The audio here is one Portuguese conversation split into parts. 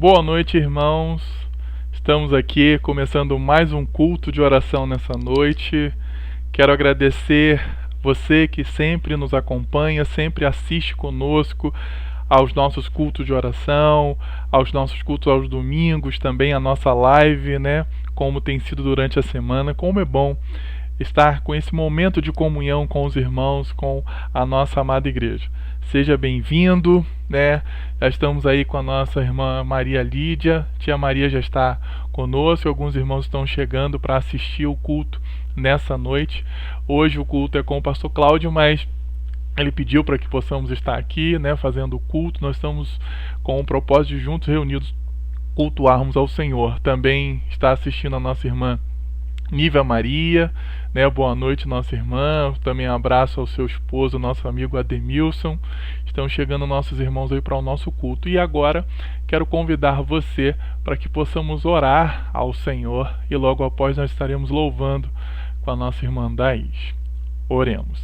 Boa noite, irmãos. Estamos aqui começando mais um culto de oração nessa noite. Quero agradecer você que sempre nos acompanha, sempre assiste conosco aos nossos cultos de oração, aos nossos cultos aos domingos, também a nossa live, né? Como tem sido durante a semana. Como é bom estar com esse momento de comunhão com os irmãos, com a nossa amada igreja. Seja bem-vindo, né? Já estamos aí com a nossa irmã Maria Lídia. Tia Maria já está conosco. Alguns irmãos estão chegando para assistir o culto nessa noite. Hoje o culto é com o pastor Cláudio, mas ele pediu para que possamos estar aqui, né, fazendo o culto. Nós estamos com o propósito de juntos reunidos cultuarmos ao Senhor. Também está assistindo a nossa irmã Nívia Maria, né? Boa noite, nossa irmã. Também abraço ao seu esposo, nosso amigo Ademilson. Estão chegando nossos irmãos aí para o nosso culto. E agora quero convidar você para que possamos orar ao Senhor e logo após nós estaremos louvando com a nossa irmã Daís. Oremos.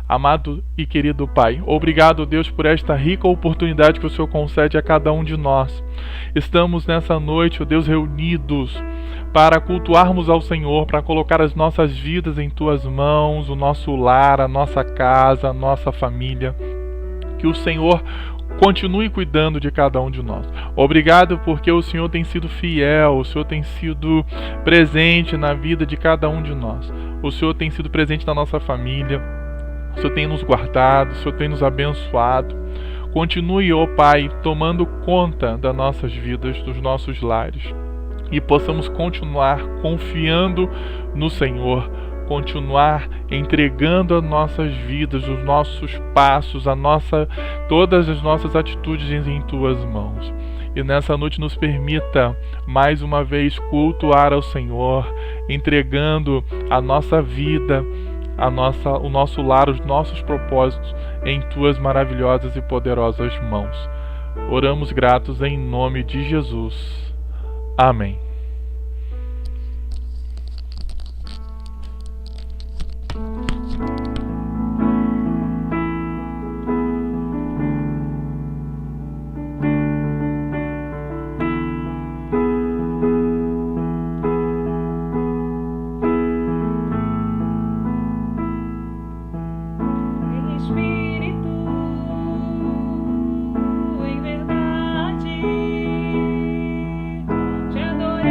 Amado e querido Pai, obrigado, Deus, por esta rica oportunidade que o Senhor concede a cada um de nós. Estamos nessa noite, ó Deus, reunidos para cultuarmos ao Senhor, para colocar as nossas vidas em Tuas mãos, o nosso lar, a nossa casa, a nossa família. Que o Senhor continue cuidando de cada um de nós. Obrigado porque o Senhor tem sido fiel, o Senhor tem sido presente na vida de cada um de nós. O Senhor tem sido presente na nossa família. O Senhor tem nos guardado, o Senhor tem nos abençoado. Continue, ó Pai, tomando conta das nossas vidas, dos nossos lares. E possamos continuar confiando no Senhor, continuar entregando as nossas vidas, os nossos passos, todas as nossas atitudes em Tuas mãos. E nessa noite nos permita mais uma vez cultuar ao Senhor, entregando a nossa vida, o nosso lar, os nossos propósitos em Tuas maravilhosas e poderosas mãos. Oramos gratos em nome de Jesus. Amém. Em verdade, te adorei.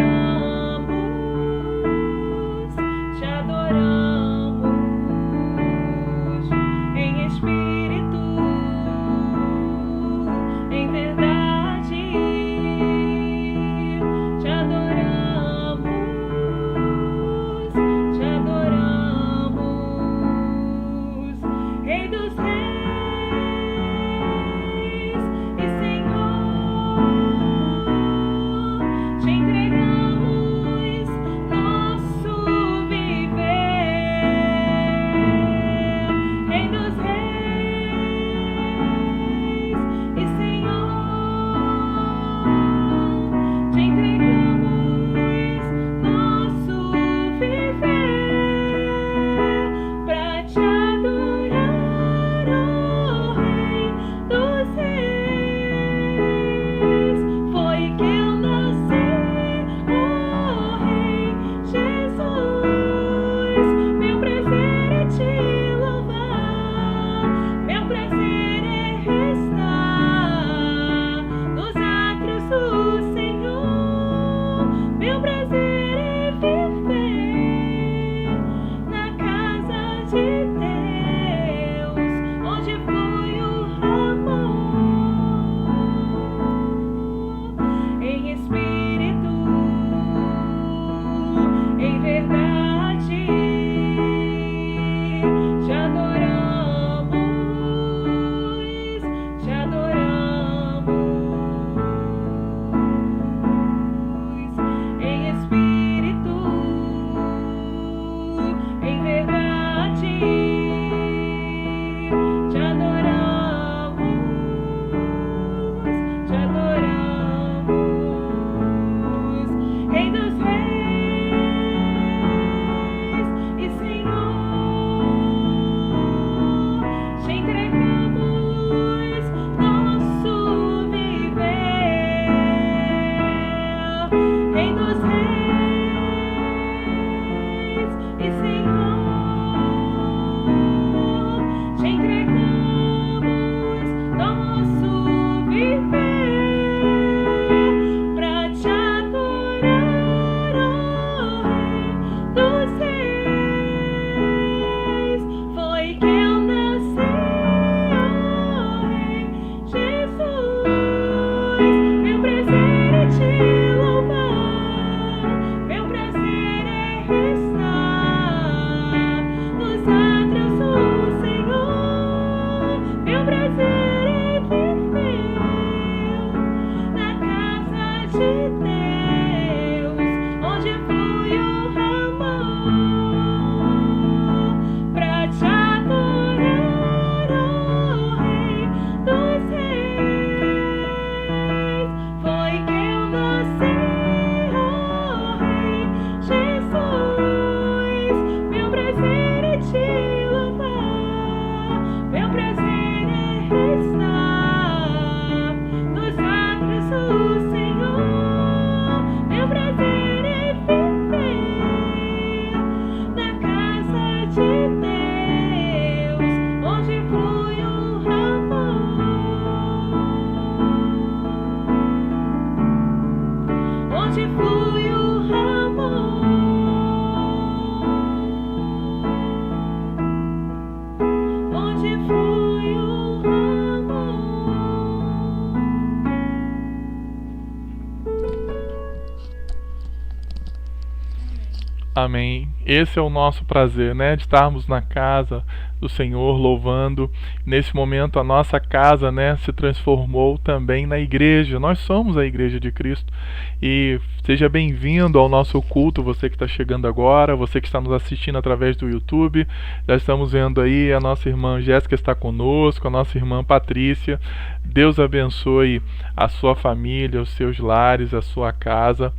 Amém. Esse é o nosso prazer, né? De estarmos na casa do Senhor louvando. Nesse momento a nossa casa, né, se transformou também na igreja. Nós somos a igreja de Cristo. E seja bem-vindo ao nosso culto, você que está chegando agora, você que está nos assistindo através do YouTube. Já estamos vendo aí a nossa irmã Jéssica está conosco, a nossa irmã Patrícia. Deus abençoe a sua família, os seus lares, a sua casa.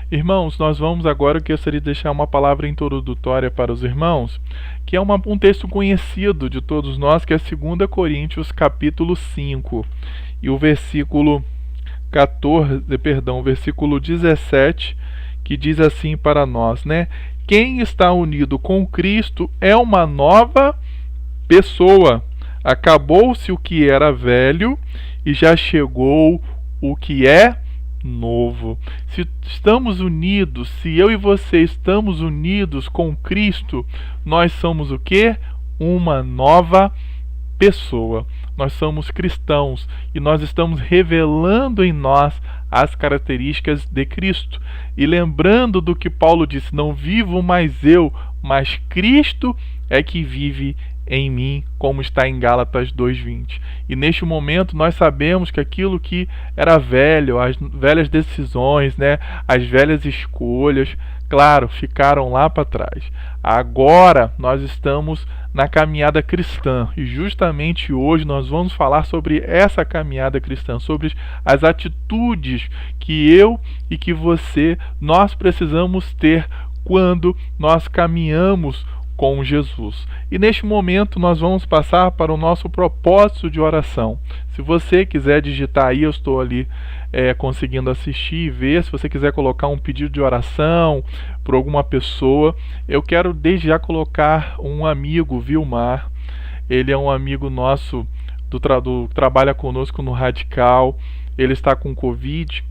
Irmãos, nós vamos agora, eu gostaria de deixar uma palavra introdutória para os irmãos, que é um texto conhecido de todos nós, que é 2 Coríntios capítulo 5, e o versículo 17, que diz assim para nós, né? Quem está unido com Cristo é uma nova pessoa. Acabou-se o que era velho e já chegou o que é novo. Se estamos unidos, se eu e você estamos unidos com Cristo, nós somos o quê? Uma nova pessoa. Nós somos cristãos e nós estamos revelando em nós as características de Cristo. E lembrando do que Paulo disse, não vivo mais eu, mas Cristo é que vive em mim, como está em Gálatas 2:20. E neste momento nós sabemos que aquilo que era velho, as velhas decisões, né, as velhas escolhas, claro, ficaram lá para trás. Agora nós estamos na caminhada cristã e justamente hoje nós vamos falar sobre essa caminhada cristã, sobre as atitudes que eu e que você, nós precisamos ter quando nós caminhamos com Jesus. E neste momento nós vamos passar para o nosso propósito de oração. Se você quiser digitar aí, eu estou ali conseguindo assistir e ver. Se você quiser colocar um pedido de oração por alguma pessoa, eu quero desde já colocar um amigo, Vilmar. Ele é um amigo nosso trabalha conosco no Radical. Ele está com Covid.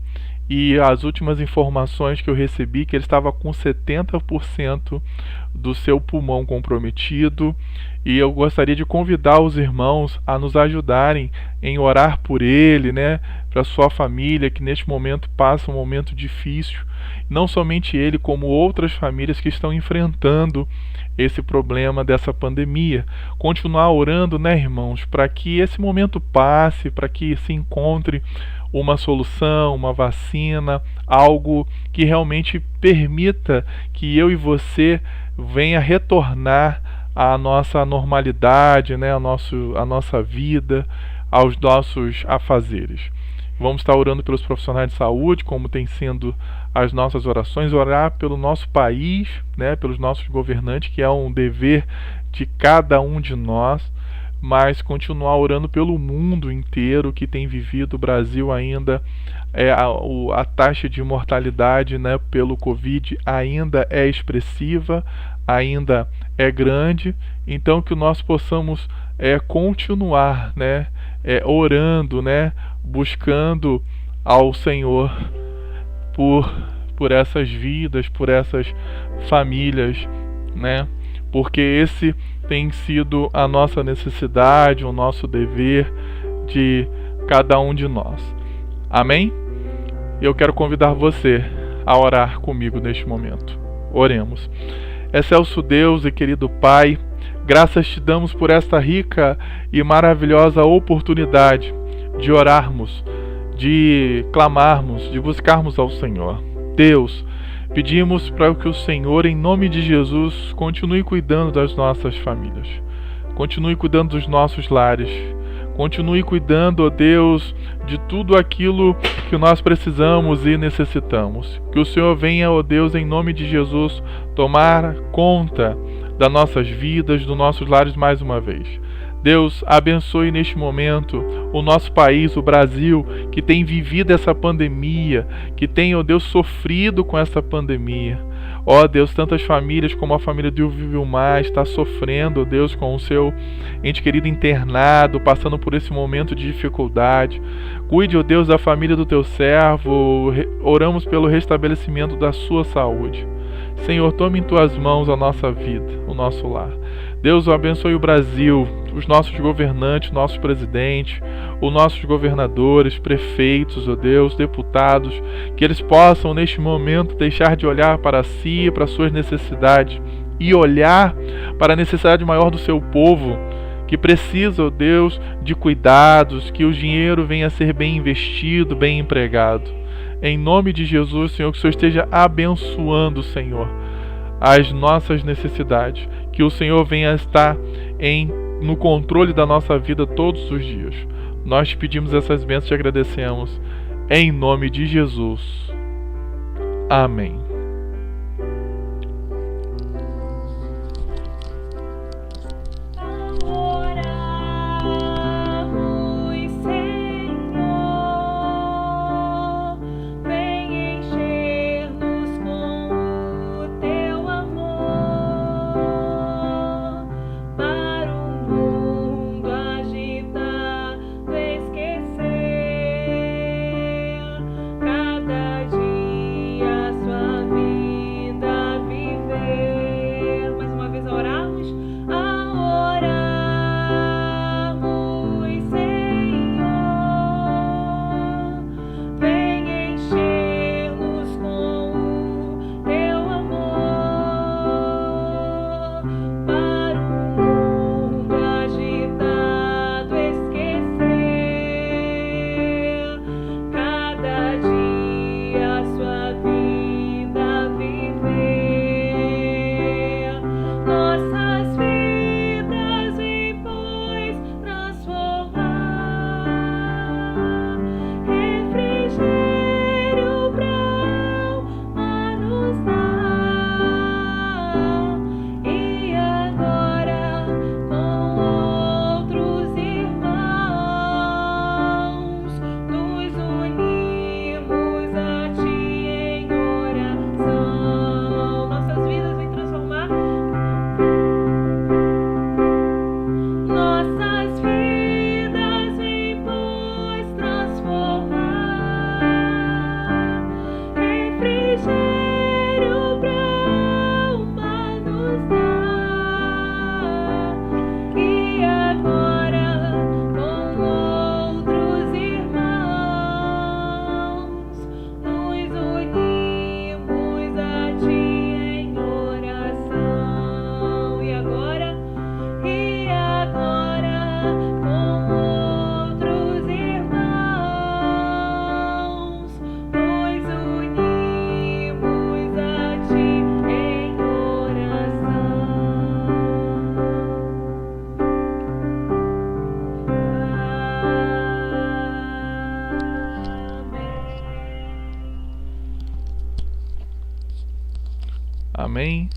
E as últimas informações que eu recebi, que ele estava com 70% do seu pulmão comprometido. E eu gostaria de convidar os irmãos a nos ajudarem em orar por ele, né? Para sua família, que neste momento passa um momento difícil. Não somente ele, como outras famílias que estão enfrentando esse problema dessa pandemia. Continuar orando, né, irmãos? Para que esse momento passe, para que se encontre uma solução, uma vacina, algo que realmente permita que eu e você venha retornar à nossa normalidade, né, a nossa vida, aos nossos afazeres. Vamos estar orando pelos profissionais de saúde, como tem sido as nossas orações, orar pelo nosso país, né, pelos nossos governantes, que é um dever de cada um de nós, mas continuar orando pelo mundo inteiro que tem vivido. O Brasil ainda, a taxa de mortalidade, né, pelo Covid ainda é expressiva, ainda é grande, então que nós possamos continuar, né, orando, né, buscando ao Senhor por essas vidas, por essas famílias, né, porque esse tem sido a nossa necessidade, o nosso dever de cada um de nós. Amém? Eu quero convidar você a orar comigo neste momento. Oremos. Excelso Deus e querido Pai, graças te damos por esta rica e maravilhosa oportunidade de orarmos, de clamarmos, de buscarmos ao Senhor. Deus, pedimos para que o Senhor, em nome de Jesus, continue cuidando das nossas famílias, continue cuidando dos nossos lares, continue cuidando, ó Deus, de tudo aquilo que nós precisamos e necessitamos. Que o Senhor venha, ó Deus, em nome de Jesus, tomar conta das nossas vidas, dos nossos lares mais uma vez. Deus, abençoe neste momento o nosso país, o Brasil, que tem vivido essa pandemia, que tem, ó Deus, sofrido com essa pandemia. Ó Deus, tantas famílias como a família do Vilmar está sofrendo, ó Deus, com o seu ente querido internado, passando por esse momento de dificuldade. Cuide, ó Deus, da família do teu servo, oramos pelo restabelecimento da sua saúde. Senhor, tome em tuas mãos a nossa vida, o nosso lar. Deus, abençoe o Brasil, os nossos governantes, nossos presidentes, os nossos governadores, prefeitos, ó Deus, deputados, que eles possam neste momento deixar de olhar para si, para suas necessidades e olhar para a necessidade maior do seu povo, que precisa, ó Deus, de cuidados, que o dinheiro venha a ser bem investido, bem empregado. Em nome de Jesus, Senhor, que o Senhor esteja abençoando, Senhor, as nossas necessidades, que o Senhor venha a estar no controle da nossa vida todos os dias. Nós te pedimos essas bênçãos e te agradecemos. Em nome de Jesus. Amém. Amém?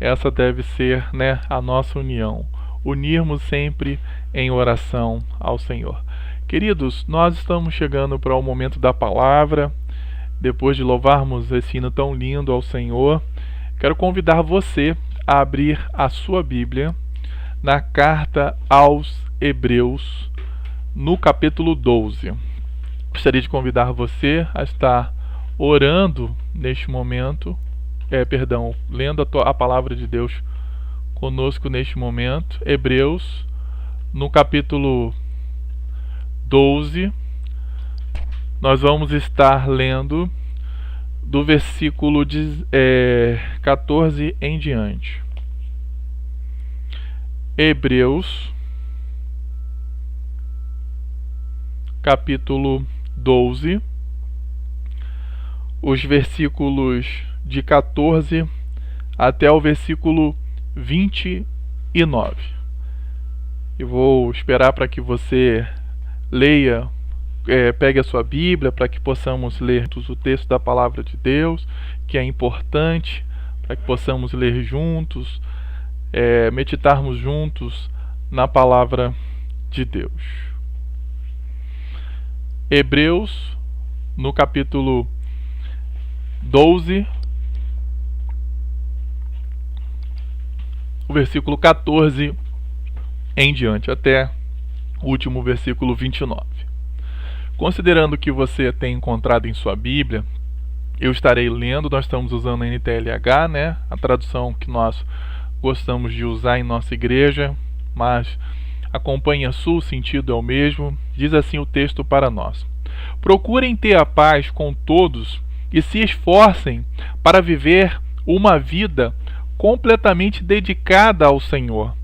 Essa deve ser, a nossa união. Unirmos sempre em oração ao Senhor. Queridos, nós estamos chegando para o momento da palavra. Depois de louvarmos esse hino tão lindo ao Senhor, quero convidar você a abrir a sua Bíblia na carta aos Hebreus, no capítulo 12. Gostaria de convidar você a estar orando neste momento, lendo a palavra de Deus conosco neste momento. Hebreus, no capítulo 12, nós vamos estar lendo do versículo 14 em diante. Hebreus, capítulo 12, os versículos de 14 até o versículo 29. Eu vou esperar para que você leia, pegue a sua Bíblia, para que possamos ler o texto da palavra de Deus, que é importante, para que possamos ler juntos, meditarmos juntos na palavra de Deus. Hebreus, no capítulo 12, o versículo 14 em diante, até o último versículo 29. Considerando que você tem encontrado em sua Bíblia, eu estarei lendo. Nós estamos usando a NTLH, a tradução que nós gostamos de usar em nossa igreja, mas Acompanhe a sua, o sentido é o mesmo. Diz assim o texto para nós: procurem ter a paz com todos e se esforcem para viver uma vida completamente dedicada ao Senhor,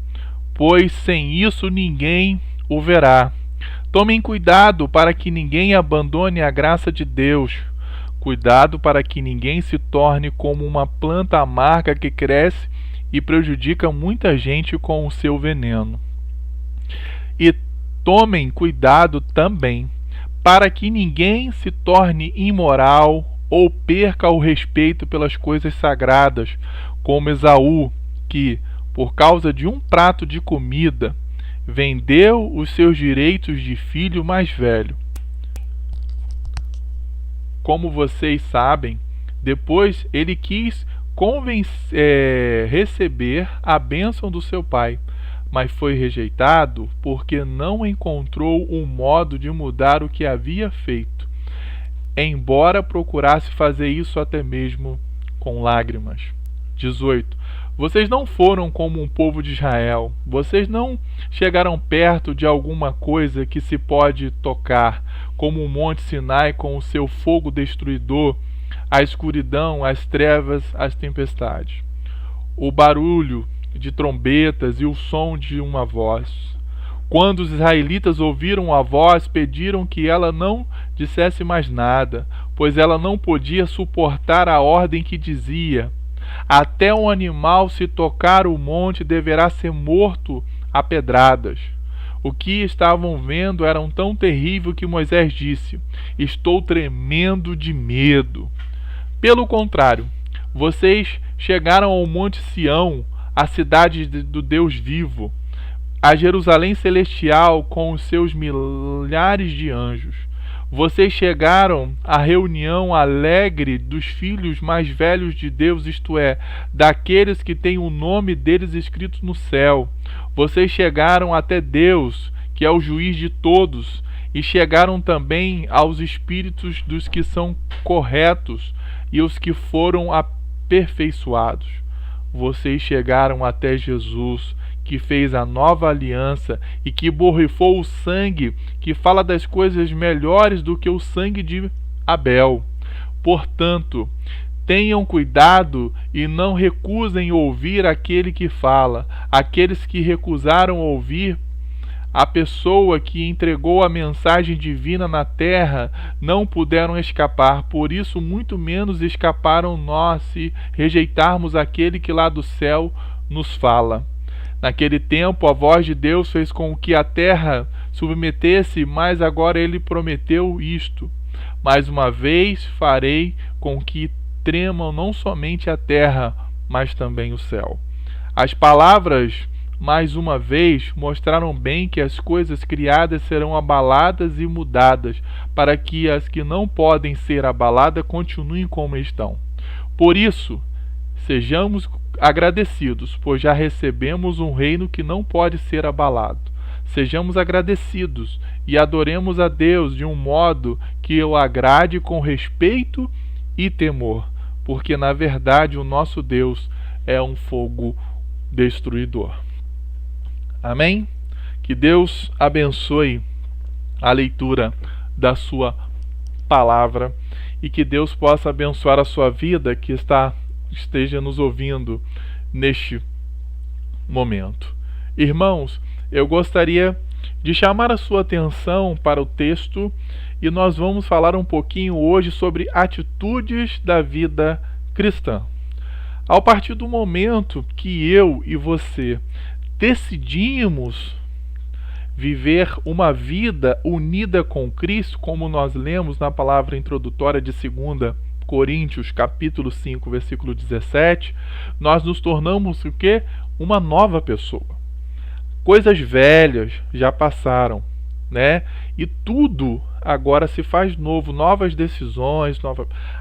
pois sem isso ninguém o verá. Tomem cuidado para que ninguém abandone a graça de Deus. Cuidado para que ninguém se torne como uma planta amarga que cresce e prejudica muita gente com o seu veneno. E tomem cuidado também para que ninguém se torne imoral ou perca o respeito pelas coisas sagradas, como Esaú, que, por causa de um prato de comida, vendeu os seus direitos de filho mais velho. Como vocês sabem, depois ele quis receber a bênção do seu pai, mas foi rejeitado porque não encontrou um modo de mudar o que havia feito, embora procurasse fazer isso até mesmo com lágrimas. 18. Vocês não foram como um povo de Israel. Vocês não chegaram perto de alguma coisa que se pode tocar, como o Monte Sinai com o seu fogo destruidor, a escuridão, as trevas, as tempestades, o barulho de trombetas e o som de uma voz. Quando os israelitas ouviram a voz, pediram que ela não dissesse mais nada, pois ela não podia suportar a ordem que dizia: até um animal, se tocar o monte, deverá ser morto a pedradas. O que estavam vendo era tão terrível que Moisés disse: estou tremendo de medo. Pelo contrário, vocês chegaram ao Monte Sião, a cidade do Deus vivo, a Jerusalém celestial com os seus milhares de anjos. Vocês chegaram à reunião alegre dos filhos mais velhos de Deus, isto é, daqueles que têm o nome deles escrito no céu. Vocês chegaram até Deus, que é o juiz de todos, e chegaram também aos espíritos dos que são corretos e os que foram aperfeiçoados. Vocês chegaram até Jesus, que fez a nova aliança e que borrifou o sangue, que fala das coisas melhores do que o sangue de Abel. Portanto, tenham cuidado e não recusem ouvir aquele que fala. Aqueles que recusaram ouvir a pessoa que entregou a mensagem divina na terra não puderam escapar, por isso muito menos escaparam nós se rejeitarmos aquele que lá do céu nos fala. Naquele tempo, a voz de Deus fez com que a terra submetesse, mas agora ele prometeu isto: mais uma vez farei com que tremam não somente a terra, mas também o céu. As palavras, mais uma vez, mostraram bem que as coisas criadas serão abaladas e mudadas, para que as que não podem ser abaladas continuem como estão. Por isso, sejamos agradecidos, pois já recebemos um reino que não pode ser abalado. Sejamos agradecidos e adoremos a Deus de um modo que o agrade com respeito e temor, porque na verdade o nosso Deus é um fogo destruidor. Amém? Que Deus abençoe a leitura da sua palavra e que Deus possa abençoar a sua vida que esteja nos ouvindo neste momento. Irmãos, eu gostaria de chamar a sua atenção para o texto e nós vamos falar um pouquinho hoje sobre atitudes da vida cristã. A partir do momento que eu e você decidimos viver uma vida unida com Cristo, como nós lemos na palavra introdutória de 2 Coríntios, capítulo 5, versículo 17, nós nos tornamos o quê? Uma nova pessoa. Coisas velhas já passaram, né? E tudo agora se faz novo, novas decisões,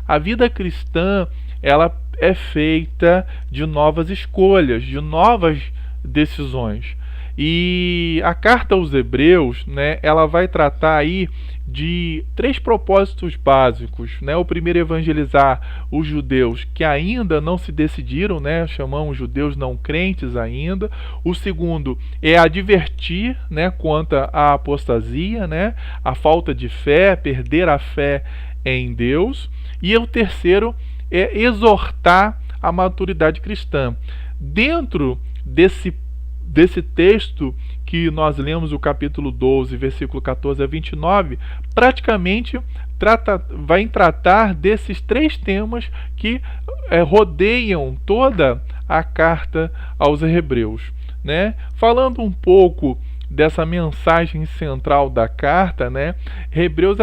A vida cristã, ela é feita de novas escolhas, de novas decisões. E a carta aos Hebreus, né, ela vai tratar aí de 3 propósitos básicos, né? O primeiro é evangelizar os judeus que ainda não se decidiram, né? Chamamos judeus não crentes ainda. O segundo é advertir, né, quanto à apostasia, né? A falta de fé, perder a fé em Deus. E o terceiro é exortar a maturidade cristã. Dentro desse texto que nós lemos, o capítulo 12, versículo 14 a 29, praticamente vai tratar desses 3 temas que rodeiam toda a carta aos Hebreus, né? Falando um pouco dessa mensagem central da carta, né? Hebreus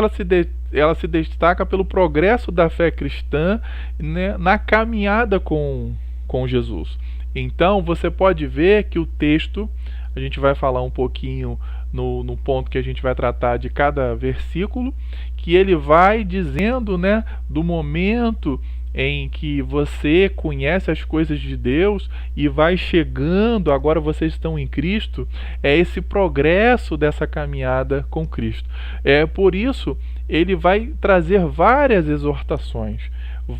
ela se destaca pelo progresso da fé cristã, né, na caminhada com Jesus. Então você pode ver que o texto, a gente vai falar um pouquinho no ponto que a gente vai tratar de cada versículo, que ele vai dizendo, né, do momento em que você conhece as coisas de Deus e vai chegando, agora vocês estão em Cristo, é esse progresso dessa caminhada com Cristo. Por isso, ele vai trazer várias exortações,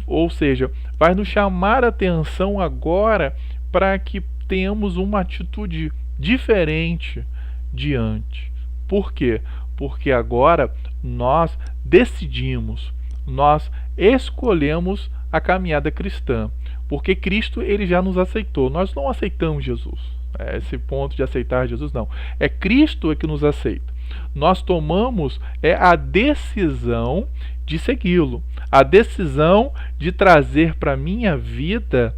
ou seja, vai nos chamar a atenção agora para que tenhamos uma atitude diferente diante. Por quê? Porque agora nós decidimos, nós escolhemos a caminhada cristã, porque Cristo ele já nos aceitou. Nós não aceitamos Jesus. Esse ponto de aceitar Jesus não. É Cristo que nos aceita. Nós tomamos a decisão de segui-lo, a decisão de trazer para a minha vida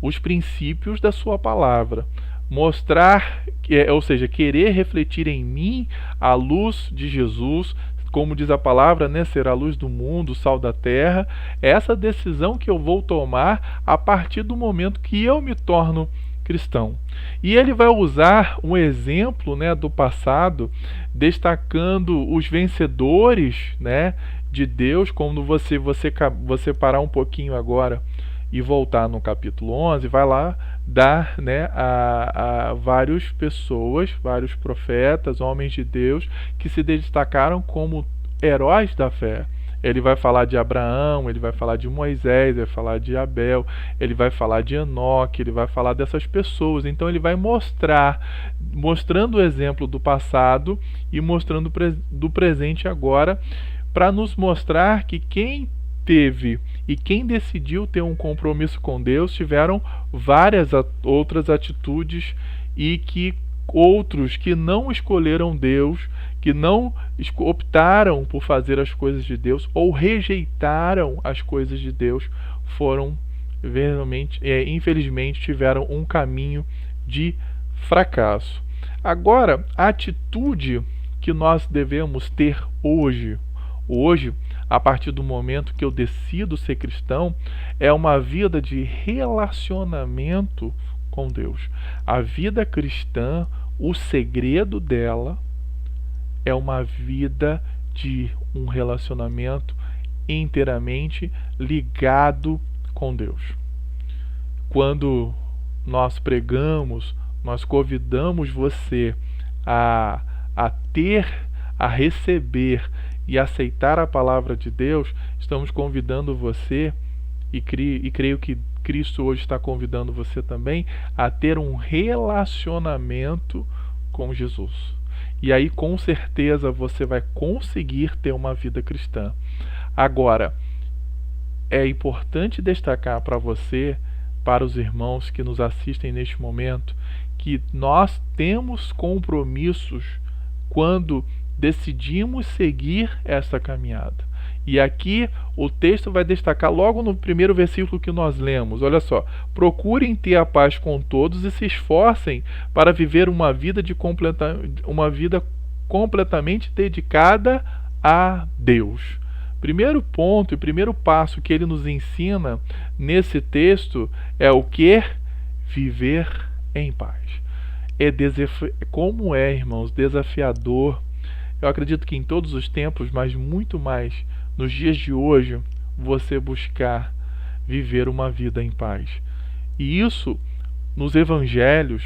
os princípios da sua palavra, mostrar, ou seja, querer refletir em mim a luz de Jesus, como diz a palavra, né, ser a luz do mundo, o sal da terra. É essa decisão que eu vou tomar a partir do momento que eu me torno cristão. E ele vai usar um exemplo, né, do passado, destacando os vencedores, né, de Deus. Como você parar um pouquinho agora e voltar no capítulo 11, vai lá dar, né, a várias pessoas, vários profetas, homens de Deus, que se destacaram como heróis da fé. Ele vai falar de Abraão, ele vai falar de Moisés, ele vai falar de Abel, ele vai falar de Enoque, ele vai falar dessas pessoas. Então ele vai mostrando o exemplo do passado e mostrando do presente agora, para nos mostrar que quem teve e quem decidiu ter um compromisso com Deus tiveram várias outras atitudes, e que outros que não escolheram Deus, que não optaram por fazer as coisas de Deus ou rejeitaram as coisas de Deus, foram realmente, infelizmente, tiveram um caminho de fracasso. Agora, a atitude que nós devemos ter hoje, a partir do momento que eu decido ser cristão, é uma vida de relacionamento com Deus. A vida cristã, o segredo dela é uma vida de um relacionamento inteiramente ligado com Deus. Quando nós pregamos, nós convidamos você a receber e aceitar a palavra de Deus, estamos convidando você, e creio que Cristo hoje está convidando você também, a ter um relacionamento com Jesus. E aí, com certeza, você vai conseguir ter uma vida cristã. Agora, é importante destacar para você, para os irmãos que nos assistem neste momento, que nós temos compromissos quando decidimos seguir esta caminhada. E aqui o texto vai destacar logo no primeiro versículo que nós lemos. Olha só: procurem ter a paz com todos e se esforcem para viver uma vida completamente dedicada a Deus. Primeiro ponto e primeiro passo que ele nos ensina nesse texto é o que? Viver em paz. Como é, irmãos, desafiador. Eu acredito que em todos os tempos, mas muito mais nos dias de hoje, você buscar viver uma vida em paz. E isso, nos evangelhos,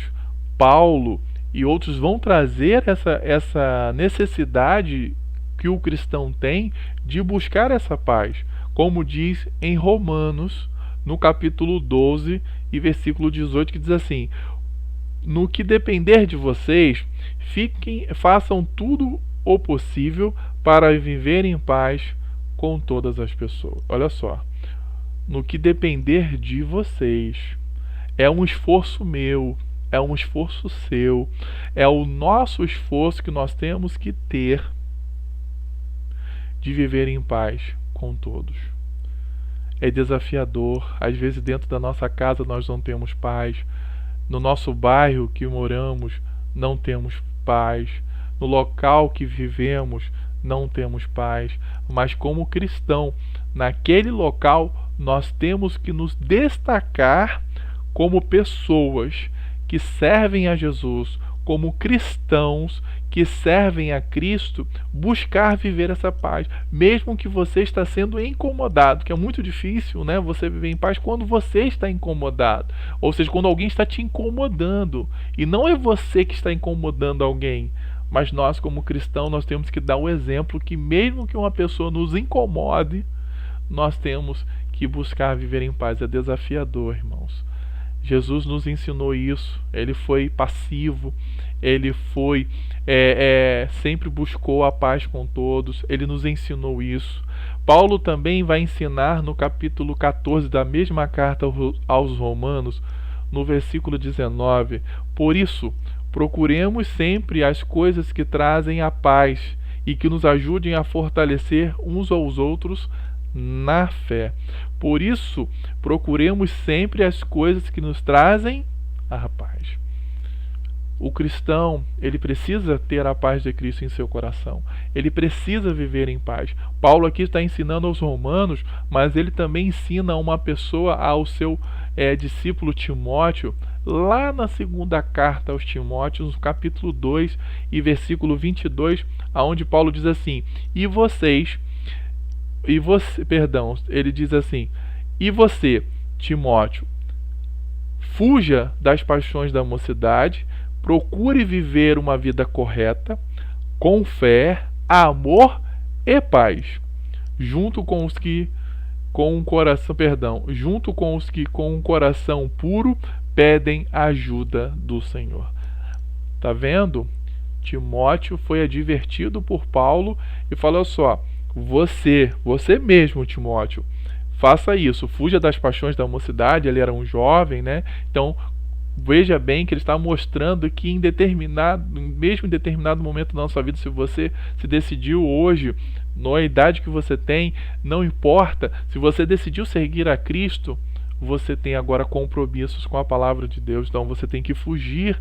Paulo, e outros vão trazer essa necessidade que o cristão tem de buscar essa paz, como diz em Romanos, no capítulo 12 e versículo 18, que diz assim: no que depender de vocês, façam tudo o possível para viver em paz com todas as pessoas. Olha só, no que depender de vocês, é um esforço meu, é um esforço seu, é o nosso esforço que nós temos que ter de viver em paz com todos. É desafiador, às vezes dentro da nossa casa nós não temos paz, no nosso bairro que moramos não temos paz, no local que vivemos não temos paz, mas como cristão, naquele local nós temos que nos destacar como pessoas que servem a Jesus, como cristãos que servem a Cristo, buscar viver essa paz, mesmo que você está sendo incomodado, que é muito difícil, né, você viver em paz quando você está incomodado, ou seja, quando alguém está te incomodando, e não é você que está incomodando alguém, mas nós como cristãos, nós temos que dar o exemplo que mesmo que uma pessoa nos incomode, nós temos que buscar viver em paz. É desafiador, irmãos. Jesus nos ensinou isso, ele foi passivo, ele foi sempre buscou a paz com todos, ele nos ensinou isso. Paulo também vai ensinar no capítulo 14 da mesma carta aos Romanos, no versículo 19, por isso, procuremos sempre as coisas que trazem a paz e que nos ajudem a fortalecer uns aos outros na fé. Por isso, procuremos sempre as coisas que nos trazem a paz. O cristão, ele precisa ter a paz de Cristo em seu coração. Ele precisa viver em paz. Paulo aqui está ensinando aos romanos, mas ele também ensina uma pessoa ao seu discípulo Timóteo, lá na segunda carta aos Timóteos, no capítulo 2 e versículo 22, aonde Paulo diz assim: ele diz assim: e você, Timóteo, fuja das paixões da mocidade, procure viver uma vida correta, com fé, amor e paz, junto com os que com um coração puro pedem a ajuda do Senhor. Tá vendo? Timóteo foi advertido por Paulo e falou só: você mesmo, Timóteo, faça isso, fuja das paixões da mocidade. Ele era um jovem, né? Então, veja bem que ele está mostrando que mesmo em determinado momento da nossa vida, se você se decidiu hoje, na idade que você tem, não importa, se você decidiu seguir a Cristo, você tem agora compromissos com a palavra de Deus, então você tem que fugir.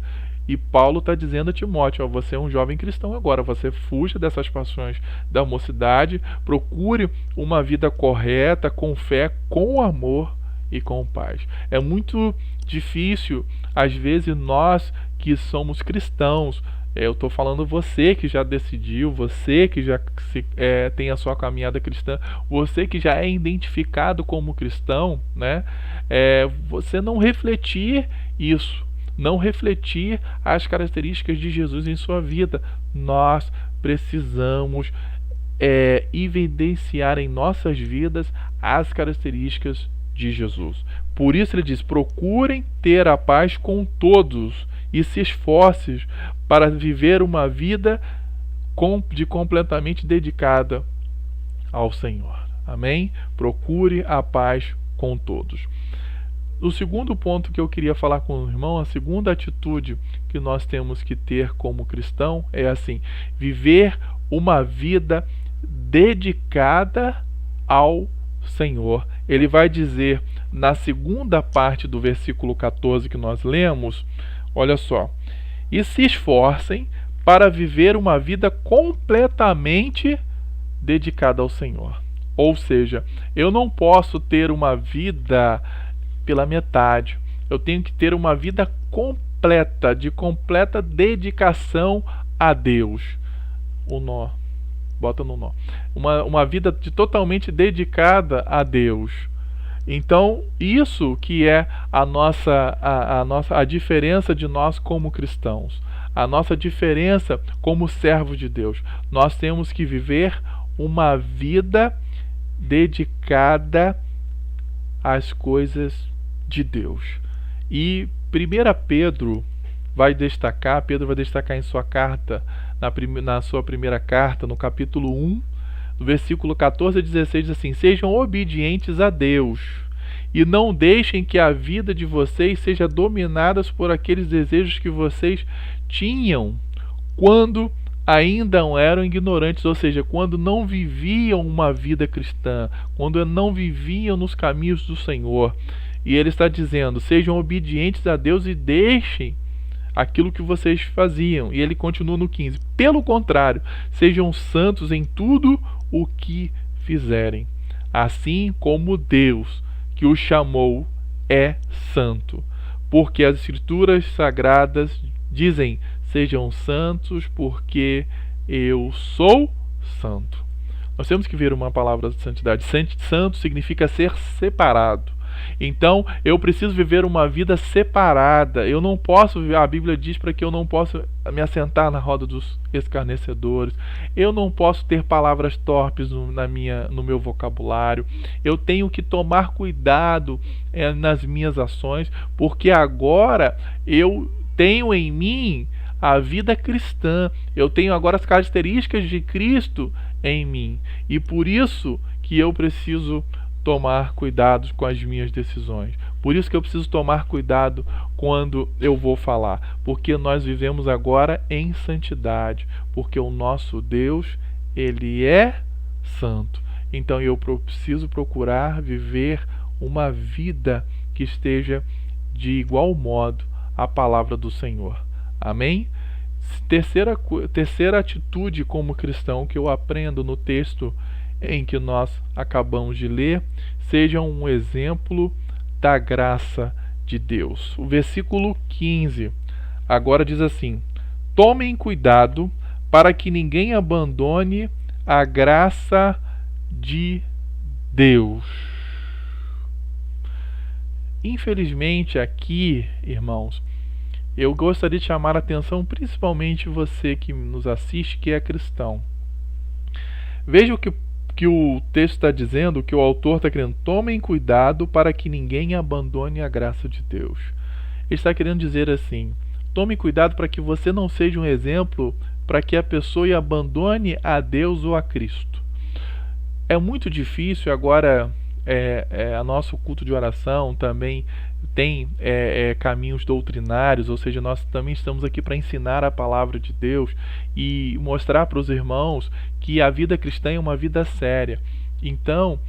E Paulo está dizendo a Timóteo: você é um jovem cristão agora, você fuja dessas paixões da mocidade, procure uma vida correta, com fé, com amor e com paz. É muito difícil, às vezes, nós que somos cristãos, eu estou falando você que já decidiu, você que já tem a sua caminhada cristã, você que já é identificado como cristão, né? Você não refletir isso, não refletir as características de Jesus em sua vida. Nós precisamos evidenciar em nossas vidas as características de Jesus. Por isso ele diz: procurem ter a paz com todos e se esforcem para viver uma vida completamente dedicada ao Senhor. Amém? Procure a paz com todos. O segundo ponto que eu queria falar com o irmão, a segunda atitude que nós temos que ter como cristão é assim: viver uma vida dedicada ao Senhor. Ele vai dizer na segunda parte do versículo 14 que nós lemos, olha só: e se esforcem para viver uma vida completamente dedicada ao Senhor. Ou seja, eu não posso ter uma vida pela metade, eu tenho que ter uma vida completa, de completa dedicação a Deus. O nó, bota no nó. Uma vida totalmente dedicada a Deus. Então, isso que é a diferença de nós como cristãos. a nossa diferença como servo de Deus. Nós temos que viver uma vida dedicada às coisas de Deus. E 1 Pedro vai destacar em sua carta, na sua primeira carta, no capítulo 1, no versículo 14 a 16, diz assim: sejam obedientes a Deus e não deixem que a vida de vocês seja dominada por aqueles desejos que vocês tinham quando ainda eram ignorantes, ou seja, quando não viviam uma vida cristã, quando não viviam nos caminhos do Senhor. E ele está dizendo: sejam obedientes a Deus e deixem aquilo que vocês faziam. E ele continua no 15: pelo contrário, sejam santos em tudo o que fizerem, assim como Deus que o chamou é santo. Porque as Escrituras Sagradas dizem: sejam santos porque eu sou santo. Nós temos que ver uma palavra de santidade. Santo significa ser separado. Então, eu preciso viver uma vida separada. Eu não posso, a Bíblia diz para que eu não possa me assentar na roda dos escarnecedores. Eu não posso ter palavras torpes no meu vocabulário. Eu tenho que tomar cuidado nas minhas ações, porque agora eu tenho em mim a vida cristã. Eu tenho agora as características de Cristo em mim. E por isso que eu preciso tomar cuidado com as minhas decisões. Por isso que eu preciso tomar cuidado quando eu vou falar. Porque nós vivemos agora em santidade. Porque o nosso Deus, Ele é santo. Então eu preciso procurar viver uma vida que esteja de igual modo à palavra do Senhor. Amém? Terceira atitude como cristão que eu aprendo no texto em que nós acabamos de ler: seja um exemplo da graça de Deus. O versículo 15 agora diz assim: tomem cuidado para que ninguém abandone a graça de Deus. Infelizmente aqui, irmãos, eu gostaria de chamar a atenção, principalmente você que nos assiste, que é cristão. Veja o que o texto está dizendo, que o autor está querendo: tomem cuidado para que ninguém abandone a graça de Deus. Ele está querendo dizer assim: tome cuidado para que você não seja um exemplo para que a pessoa abandone a Deus ou a Cristo. É muito difícil agora. A nosso culto de oração também tem caminhos doutrinários, ou seja, nós também estamos aqui para ensinar a palavra de Deus e mostrar para os irmãos que a vida cristã é uma vida séria. Então,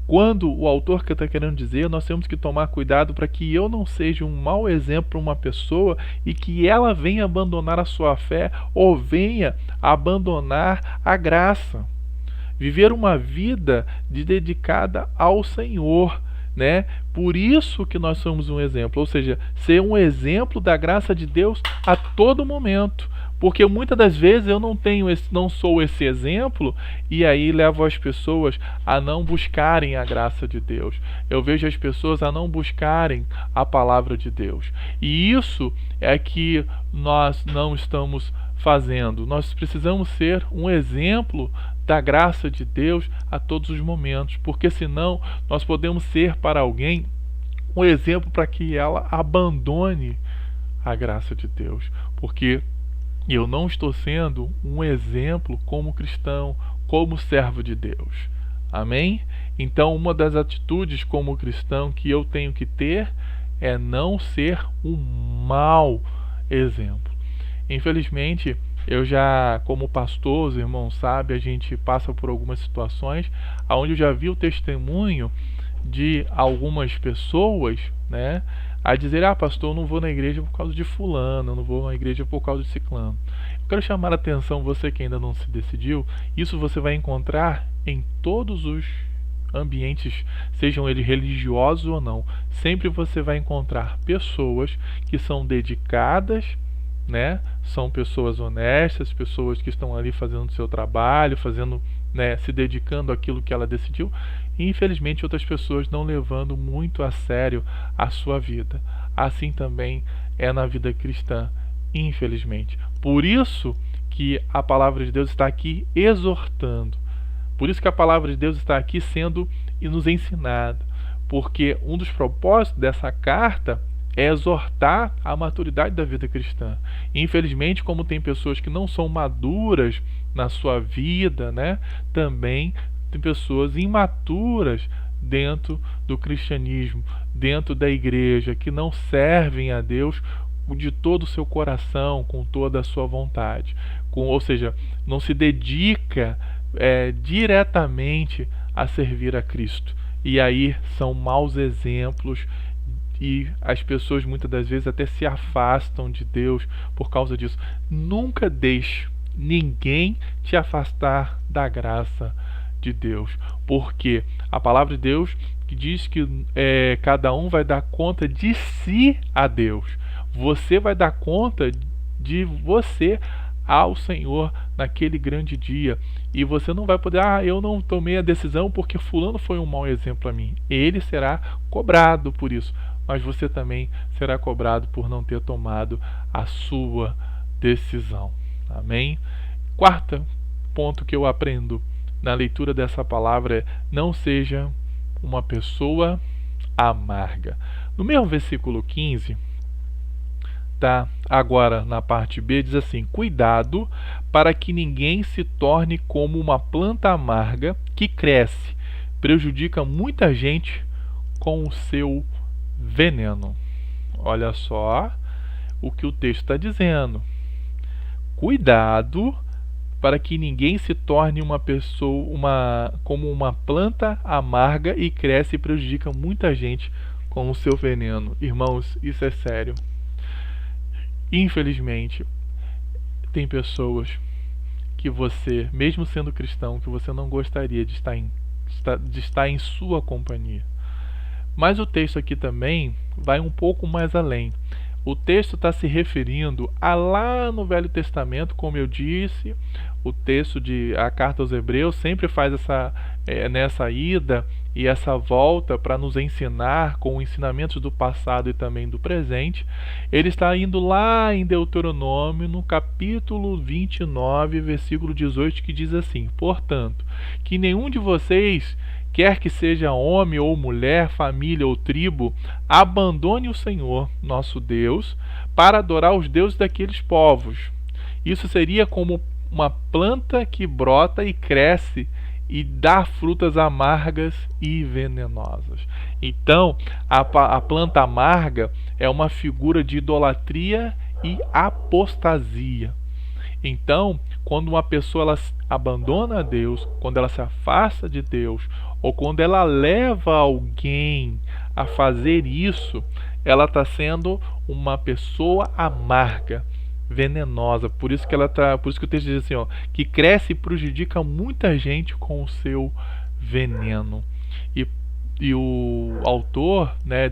quando o autor que está querendo dizer, nós temos que tomar cuidado para que eu não seja um mau exemplo para uma pessoa e que ela venha abandonar a sua fé ou venha abandonar a graça. Viver uma vida dedicada ao Senhor, né? Por isso que nós somos um exemplo, ou seja, ser um exemplo da graça de Deus a todo momento. Porque muitas das vezes eu não sou esse exemplo, e aí levo as pessoas a não buscarem a graça de Deus. Eu vejo as pessoas a não buscarem a palavra de Deus. E isso é que nós não estamos fazendo. Nós precisamos ser um exemplo da graça de Deus a todos os momentos, porque senão nós podemos ser para alguém um exemplo para que ela abandone a graça de Deus, porque eu não estou sendo um exemplo como cristão, como servo de Deus. Amém? Então, uma das atitudes como cristão que eu tenho que ter é não ser um mau exemplo. Infelizmente, eu já, como pastor, os irmãos sabem, a gente passa por algumas situações onde eu já vi o testemunho de algumas pessoas, né, a dizer: pastor, eu não vou na igreja por causa de fulano, eu não vou na igreja por causa de ciclano. Eu quero chamar a atenção, você que ainda não se decidiu, isso você vai encontrar em todos os ambientes, sejam eles religiosos ou não. Sempre você vai encontrar pessoas que são dedicadas, né? São pessoas honestas, pessoas que estão ali fazendo o seu trabalho, se dedicando àquilo que ela decidiu, e infelizmente outras pessoas não levando muito a sério a sua vida. Assim também é na vida cristã. infelizmente. Por isso que a palavra de Deus está aqui exortando. Por isso que a palavra de Deus está aqui sendo nos ensinada. Porque um dos propósitos dessa carta é exortar a maturidade da vida cristã. Infelizmente, como tem pessoas que não são maduras na sua vida, né, também tem pessoas imaturas dentro do cristianismo, dentro da igreja, que não servem a Deus de todo o seu coração, com toda a sua vontade. Ou seja, não se dedica diretamente a servir a Cristo. E aí são maus exemplos e as pessoas muitas das vezes até se afastam de Deus por causa disso. Nunca deixe ninguém te afastar da graça de Deus, porque a palavra de Deus que diz que cada um vai dar conta de si a Deus. Você vai dar conta de você ao Senhor naquele grande dia, e você não vai poder, eu não tomei a decisão porque fulano foi um mau exemplo a mim. Ele será cobrado por isso, mas você também será cobrado por não ter tomado a sua decisão. Amém? Quarto ponto que eu aprendo na leitura dessa palavra é: não seja uma pessoa amarga. No mesmo versículo 15, agora na parte B, diz assim: cuidado para que ninguém se torne como uma planta amarga que cresce, prejudica muita gente com o seu veneno. Olha só o que o texto está dizendo. Cuidado para que ninguém se torne uma pessoa como uma planta amarga e cresce e prejudica muita gente com o seu veneno. Irmãos, isso é sério. Infelizmente, tem pessoas que você, mesmo sendo cristão, que você não gostaria de estar em sua companhia. Mas o texto aqui também vai um pouco mais além. O texto está se referindo a lá no Velho Testamento, como eu disse, o texto a carta aos Hebreus sempre faz nessa ida e essa volta para nos ensinar com ensinamentos do passado e também do presente. Ele está indo lá em Deuteronômio, no capítulo 29, versículo 18, que diz assim: portanto, que nenhum de vocês, quer que seja homem ou mulher, família ou tribo, abandone o Senhor, nosso Deus, para adorar os deuses daqueles povos. Isso seria como uma planta que brota e cresce e dá frutas amargas e venenosas. Então, a planta amarga é uma figura de idolatria e apostasia. Então, quando uma pessoa ela abandona a Deus, quando ela se afasta de Deus, ou quando ela leva alguém a fazer isso, ela está sendo uma pessoa amarga, venenosa. Por isso que o texto diz assim, que cresce e prejudica muita gente com o seu veneno. E o autor, né,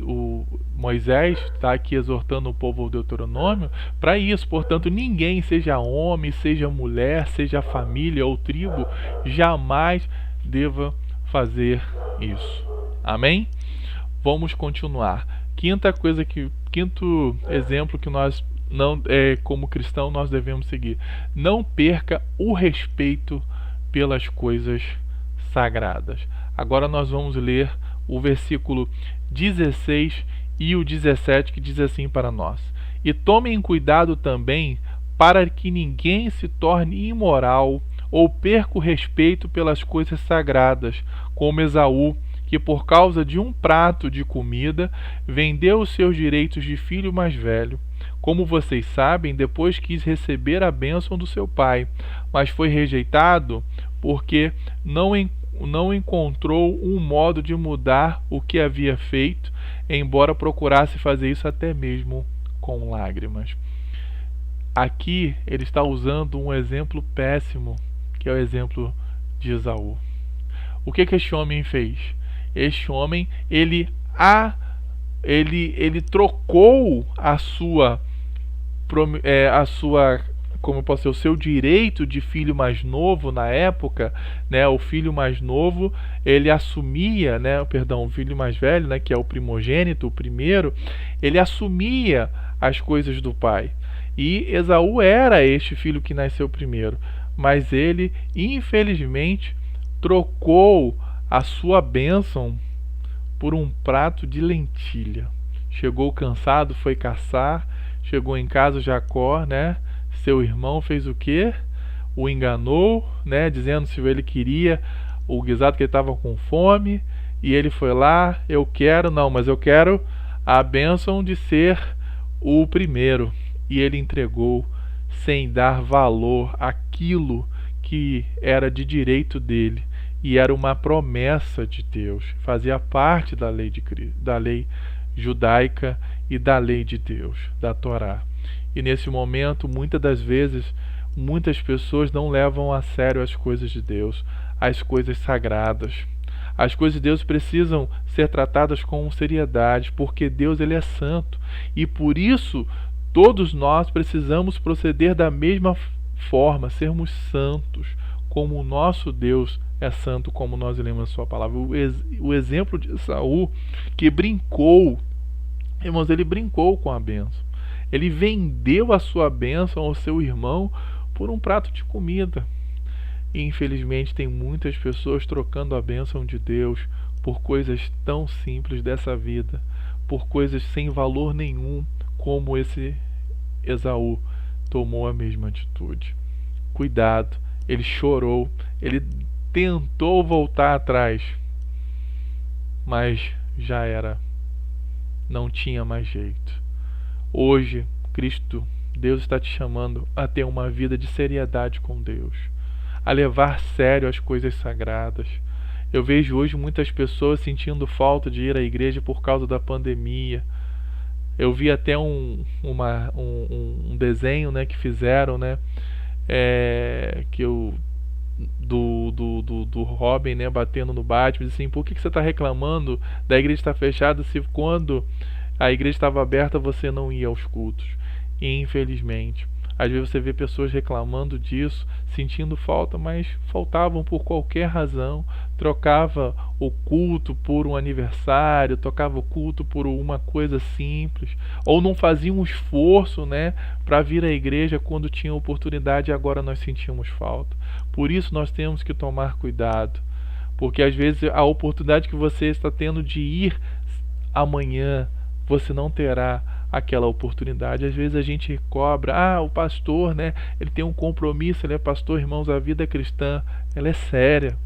o Moisés, está aqui exortando o povo ao Deuteronômio para isso. Portanto, ninguém, seja homem, seja mulher, seja família ou tribo, jamais deva fazer isso. Amém? Vamos continuar. Quinto exemplo que nós como cristão nós devemos seguir: não perca o respeito pelas coisas sagradas. Agora nós vamos ler o versículo 16 e o 17, que diz assim para nós: e tomem cuidado também para que ninguém se torne imoral ou perca o respeito pelas coisas sagradas, como Esaú, que por causa de um prato de comida vendeu os seus direitos de filho mais velho. Como vocês sabem, depois quis receber a bênção do seu pai, mas foi rejeitado porque não encontrou um modo de mudar o que havia feito, embora procurasse fazer isso até mesmo com lágrimas. Aqui ele está usando um exemplo péssimo, que é o exemplo de Esaú. O que este homem fez? Este homem, ele trocou o seu direito de filho mais novo na época, né? O filho mais novo, ele assumia, né? O filho mais velho, né? Que é o primogênito, o primeiro, ele assumia as coisas do pai. E Esaú era este filho que nasceu primeiro, mas ele, infelizmente, trocou a sua bênção por um prato de lentilha. Chegou cansado, foi caçar, chegou em casa Jacó, né? Seu irmão fez o quê? O enganou, né? Dizendo se ele queria o guisado, que ele estava com fome, e ele foi lá, mas eu quero a bênção de ser o primeiro. E ele entregou sem dar valor àquilo que era de direito dele. E era uma promessa de Deus, fazia parte da lei judaica e da lei de Deus, da Torá. E nesse momento, muitas das vezes, muitas pessoas não levam a sério as coisas de Deus, as coisas sagradas. As coisas de Deus precisam ser tratadas com seriedade, porque Deus ele é santo. E por isso, todos nós precisamos proceder da mesma forma, sermos santos, como o nosso Deus é santo, como nós lemos a sua palavra. O exemplo de Esaú, que brincou, irmãos, ele brincou com a bênção. Ele vendeu a sua bênção ao seu irmão por um prato de comida. E infelizmente tem muitas pessoas trocando a bênção de Deus por coisas tão simples dessa vida, por coisas sem valor nenhum, como esse Esaú tomou a mesma atitude. Cuidado, ele chorou, ele tentou voltar atrás, mas já era, não tinha mais jeito. Hoje, Cristo, Deus está te chamando a ter uma vida de seriedade com Deus, a levar a sério as coisas sagradas. Eu vejo hoje muitas pessoas sentindo falta de ir à igreja por causa da pandemia. Eu vi até um desenho, né, que fizeram, né, do Robin, né, batendo no Batman, assim, por que você está reclamando da igreja estar fechada se quando a igreja estava aberta você não ia aos cultos? E infelizmente, às vezes você vê pessoas reclamando disso, sentindo falta, mas faltavam por qualquer razão, trocava o culto por um aniversário, trocava o culto por uma coisa simples, ou não fazia um esforço, né, para vir à igreja quando tinha oportunidade, e agora nós sentimos falta. Por isso nós temos que tomar cuidado, porque às vezes a oportunidade que você está tendo de ir amanhã, você não terá aquela oportunidade. Às vezes a gente cobra, o pastor, né, ele tem um compromisso, ele é pastor. Irmãos, a vida cristã, ela é séria.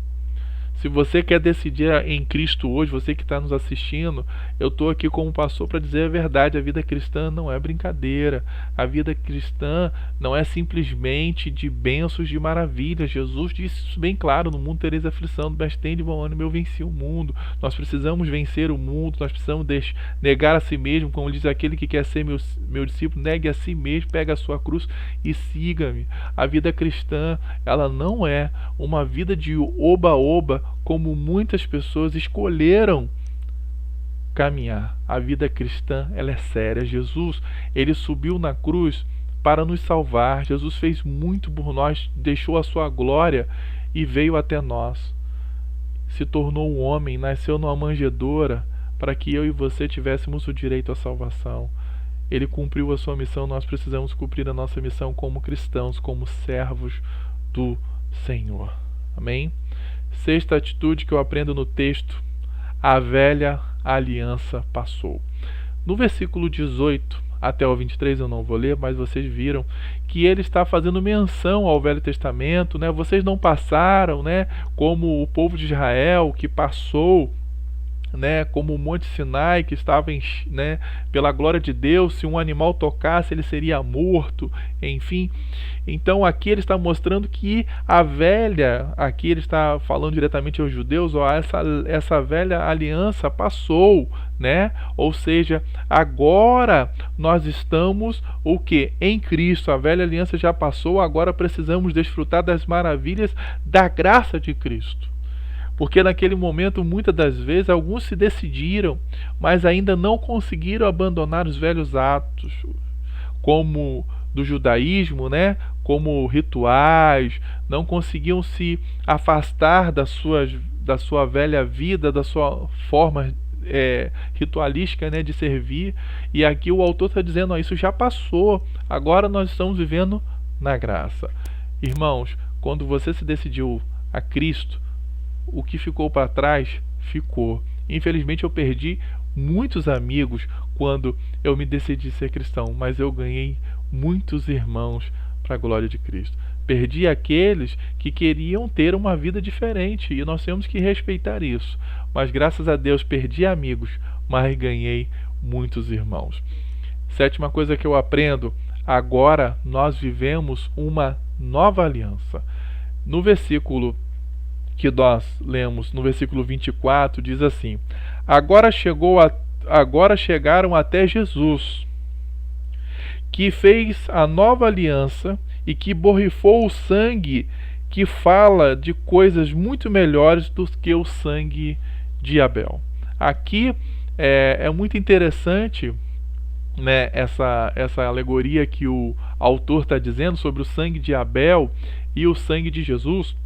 Se você quer decidir em Cristo hoje, você que está nos assistindo, eu estou aqui como pastor para dizer a verdade. A vida cristã não é brincadeira. A vida cristã não é simplesmente de bênçãos, de maravilhas. Jesus disse isso bem claro: no mundo tereis aflição, mas tende bom ânimo, eu venci o mundo. Nós precisamos vencer o mundo, nós precisamos negar a si mesmo, como diz aquele que quer ser meu discípulo, negue a si mesmo, pegue a sua cruz e siga-me. A vida cristã, ela não é uma vida de oba-oba, como muitas pessoas escolheram caminhar. A vida cristã, ela é séria. Jesus, ele subiu na cruz para nos salvar. Jesus fez muito por nós, deixou a sua glória e veio até nós. Se tornou um homem, nasceu numa manjedoura para que eu e você tivéssemos o direito à salvação. Ele cumpriu a sua missão, nós precisamos cumprir a nossa missão como cristãos, como servos do Senhor. Amém? Sexta atitude que eu aprendo no texto: a velha aliança passou. No versículo 18 até o 23 eu não vou ler, mas vocês viram que ele está fazendo menção ao Velho Testamento, né? Vocês não passaram, né, como o povo de Israel que passou, né, como o Monte Sinai que estava, né, pela glória de Deus, se um animal tocasse ele seria morto, enfim. Então aqui ele está mostrando que a velha, aqui ele está falando diretamente aos judeus, essa velha aliança passou, né? Ou seja, agora nós estamos o que? Em Cristo. A velha aliança já passou, agora precisamos desfrutar das maravilhas da graça de Cristo. Porque naquele momento, muitas das vezes, alguns se decidiram, mas ainda não conseguiram abandonar os velhos atos, como do judaísmo, né? Como rituais, não conseguiam se afastar da sua velha vida, da sua forma ritualística, né, de servir. E aqui o autor está dizendo, ó, isso já passou, agora nós estamos vivendo na graça. Irmãos, quando você se decidiu a Cristo, o que ficou para trás, ficou. Infelizmente eu perdi muitos amigos quando eu me decidi ser cristão, mas eu ganhei muitos irmãos para a glória de Cristo. Perdi aqueles que queriam ter uma vida diferente e nós temos que respeitar isso. Mas graças a Deus perdi amigos, mas ganhei muitos irmãos. Sétima coisa que eu aprendo, agora nós vivemos uma nova aliança. No versículo que nós lemos, no versículo 24, diz assim: agora chegaram até Jesus, que fez a nova aliança e que borrifou o sangue, que fala de coisas muito melhores do que o sangue de Abel. Aqui é muito interessante, né, essa alegoria que o autor está dizendo sobre o sangue de Abel e o sangue de Jesus.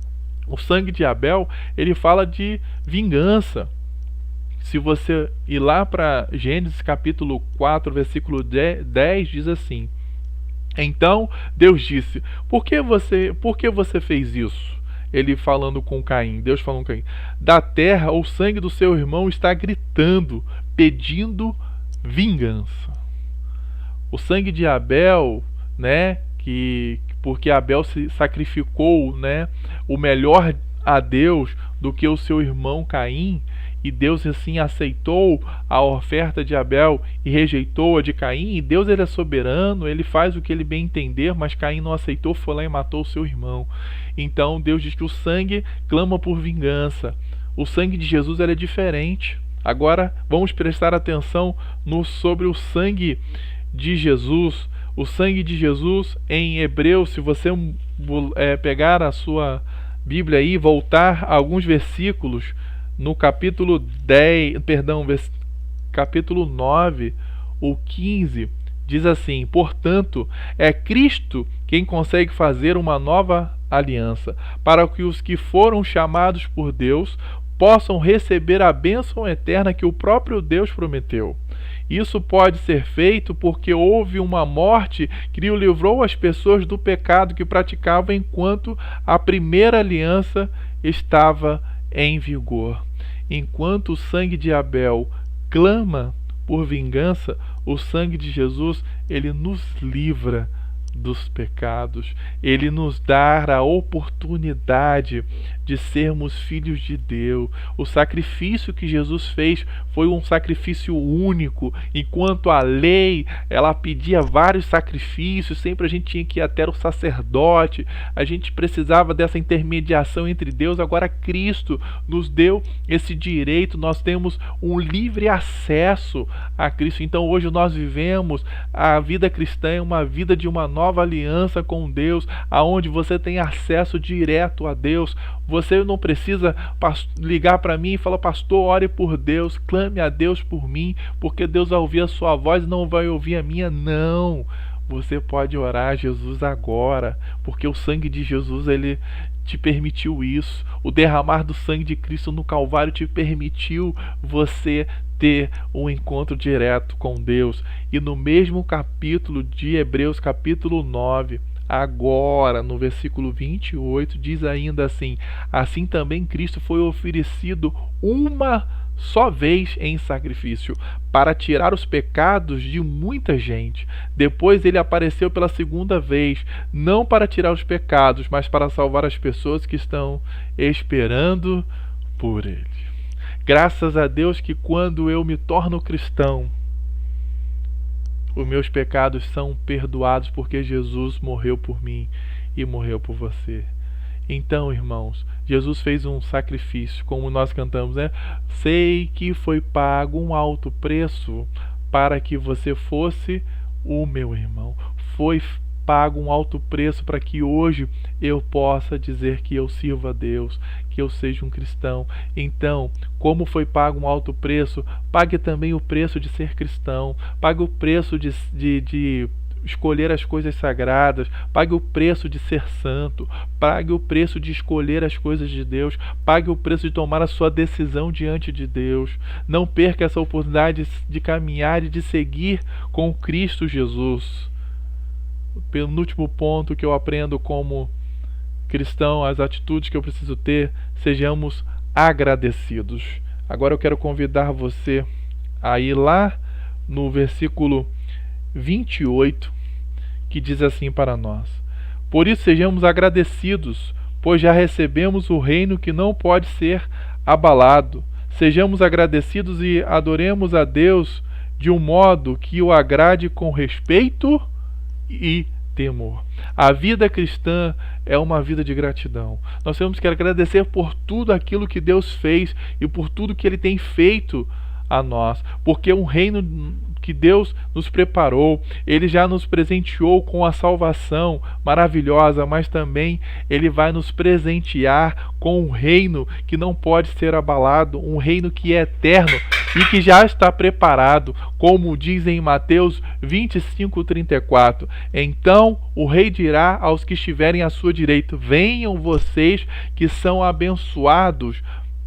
O sangue de Abel, ele fala de vingança. Se você ir lá para Gênesis capítulo 4, versículo 10, diz assim: então Deus disse, por que você fez isso? Ele falando com Caim, Deus falando com Caim: da terra o sangue do seu irmão está gritando, pedindo vingança. O sangue de Abel, né, porque Abel se sacrificou, né, o melhor a Deus do que o seu irmão Caim, e Deus assim aceitou a oferta de Abel e rejeitou a de Caim. E Deus, ele é soberano, ele faz o que ele bem entender, mas Caim não aceitou, foi lá e matou o seu irmão. Então Deus diz que o sangue clama por vingança. O sangue de Jesus, ele é diferente. Agora vamos prestar atenção sobre o sangue de Jesus. O sangue de Jesus em Hebreus, se você pegar a sua Bíblia aí e voltar a alguns versículos, no capítulo 9, o 15, diz assim: portanto, é Cristo quem consegue fazer uma nova aliança, para que os que foram chamados por Deus possam receber a bênção eterna que o próprio Deus prometeu. Isso pode ser feito porque houve uma morte que livrou as pessoas do pecado que praticavam enquanto a primeira aliança estava em vigor. Enquanto o sangue de Abel clama por vingança, o sangue de Jesus, ele nos livra dos pecados. Ele nos dá a oportunidade de sermos filhos de Deus. O sacrifício que Jesus fez foi um sacrifício único. Enquanto a lei, ela pedia vários sacrifícios, sempre a gente tinha que ir até o sacerdote, a gente precisava dessa intermediação entre Deus. Agora Cristo nos deu esse direito, nós temos um livre acesso a Cristo. Então hoje nós vivemos a vida cristã, é uma vida de uma nova aliança com Deus, aonde você tem acesso direto a Deus. Você não precisa ligar para mim e falar: pastor, ore por Deus, clame a Deus por mim, porque Deus vai ouvir a sua voz e não vai ouvir a minha. Não, você pode orar a Jesus agora, porque o sangue de Jesus, ele te permitiu isso. O derramar do sangue de Cristo no Calvário te permitiu você ter um encontro direto com Deus. E no mesmo capítulo de Hebreus, capítulo 9, agora no versículo 28, diz ainda assim: assim também Cristo foi oferecido uma só vez em sacrifício para tirar os pecados de muita gente. Depois ele apareceu pela segunda vez, não para tirar os pecados, mas para salvar as pessoas que estão esperando por ele. Graças a Deus que quando eu me torno cristão, os meus pecados são perdoados, porque Jesus morreu por mim e morreu por você. Então, irmãos, Jesus fez um sacrifício, como nós cantamos, né? Sei que foi pago um alto preço para que você fosse o meu irmão. Foi pago um alto preço para que hoje eu possa dizer que eu sirvo a Deus, que eu seja um cristão. Então, como foi pago um alto preço, pague também o preço de ser cristão. Pague o preço de escolher as coisas sagradas, pague o preço de ser santo, pague o preço de escolher as coisas de Deus, pague o preço de tomar a sua decisão diante de Deus. Não perca essa oportunidade de caminhar e de seguir com Cristo Jesus. O penúltimo ponto que eu aprendo como cristão, as atitudes que eu preciso ter, sejamos agradecidos. Agora eu quero convidar você a ir lá no versículo 28, que diz assim para nós: por isso sejamos agradecidos, pois já recebemos o reino que não pode ser abalado. Sejamos agradecidos e adoremos a Deus de um modo que o agrade com respeito e temor. A vida cristã é uma vida de gratidão. Nós temos que agradecer por tudo aquilo que Deus fez e por tudo que Ele tem feito a nós, porque um reino que Deus nos preparou, Ele já nos presenteou com a salvação maravilhosa, mas também Ele vai nos presentear com um reino que não pode ser abalado, um reino que é eterno e que já está preparado, como diz em Mateus 25:34. Então o rei dirá aos que estiverem à sua direita: venham vocês que são abençoados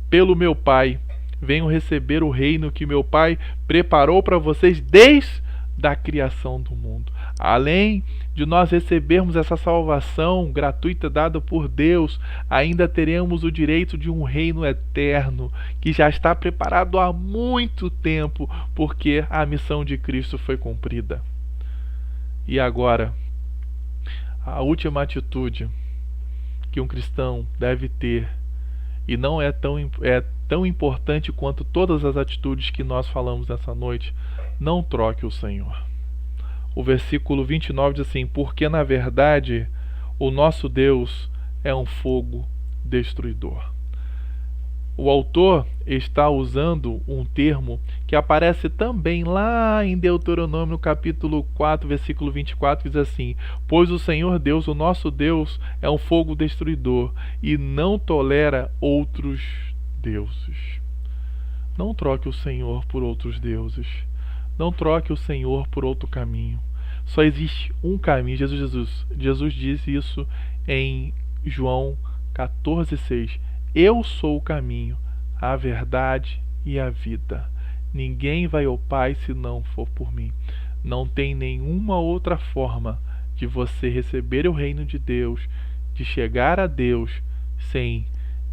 pelo meu Pai, venham receber o reino que meu Pai preparou para vocês desde a criação do mundo. Além de nós recebermos essa salvação gratuita dada por Deus, ainda teremos o direito de um reino eterno que já está preparado há muito tempo, porque a missão de Cristo foi cumprida. E agora, a última atitude que um cristão deve ter, e não é tão importante quanto todas as atitudes que nós falamos nessa noite: não troque o Senhor. O versículo 29 diz assim: porque na verdade o nosso Deus é um fogo destruidor. O autor está usando um termo que aparece também lá em Deuteronômio capítulo 4, versículo 24, que diz assim: pois o Senhor Deus, o nosso Deus, é um fogo destruidor e não tolera outros deuses. Não troque o Senhor por outros deuses. Não troque o Senhor por outro caminho. Só existe um caminho. Jesus disse isso em João 14,6. Eu sou o caminho, a verdade e a vida. Ninguém vai ao Pai se não for por mim. Não tem nenhuma outra forma de você receber o reino de Deus, de chegar a Deus, sem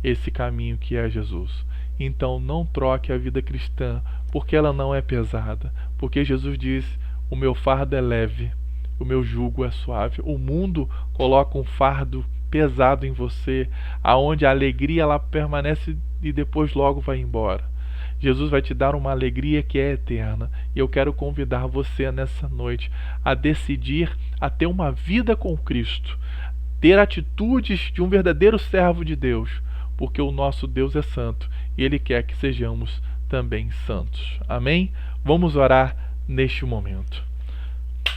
esse caminho que é Jesus. Então não troque a vida cristã, porque ela não é pesada. Porque Jesus diz: o meu fardo é leve, o meu jugo é suave. O mundo coloca um fardo pesado em você, aonde a alegria ela permanece e depois logo vai embora. Jesus vai te dar uma alegria que é eterna. E eu quero convidar você nessa noite a decidir a ter uma vida com Cristo, ter atitudes de um verdadeiro servo de Deus, porque o nosso Deus é santo e Ele quer que sejamos também santos. Amém? Vamos orar neste momento.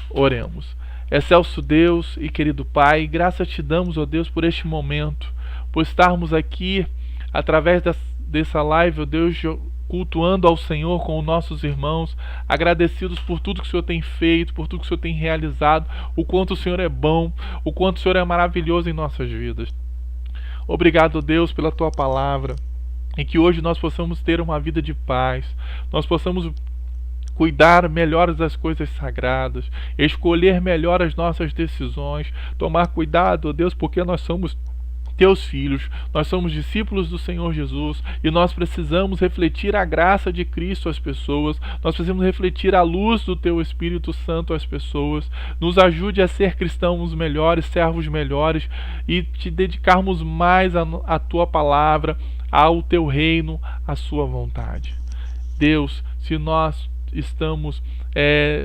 Oremos. Excelso Deus e querido Pai, graças te damos, ó Deus, por este momento, por estarmos aqui através dessa live, ó Deus, cultuando ao Senhor com os nossos irmãos, agradecidos por tudo que o Senhor tem feito, por tudo que o Senhor tem realizado, o quanto o Senhor é bom, o quanto o Senhor é maravilhoso em nossas vidas. Obrigado, Deus, pela Tua palavra, e que hoje nós possamos ter uma vida de paz, nós possamos cuidar melhor das coisas sagradas, escolher melhor as nossas decisões, tomar cuidado, ó Deus, porque nós somos Teus filhos, nós somos discípulos do Senhor Jesus e nós precisamos refletir a graça de Cristo às pessoas, nós precisamos refletir a luz do Teu Espírito Santo às pessoas. Nos ajude a ser cristãos melhores, servos melhores e te dedicarmos mais à Tua palavra, ao Teu reino, à Sua vontade. Deus, se nós estamos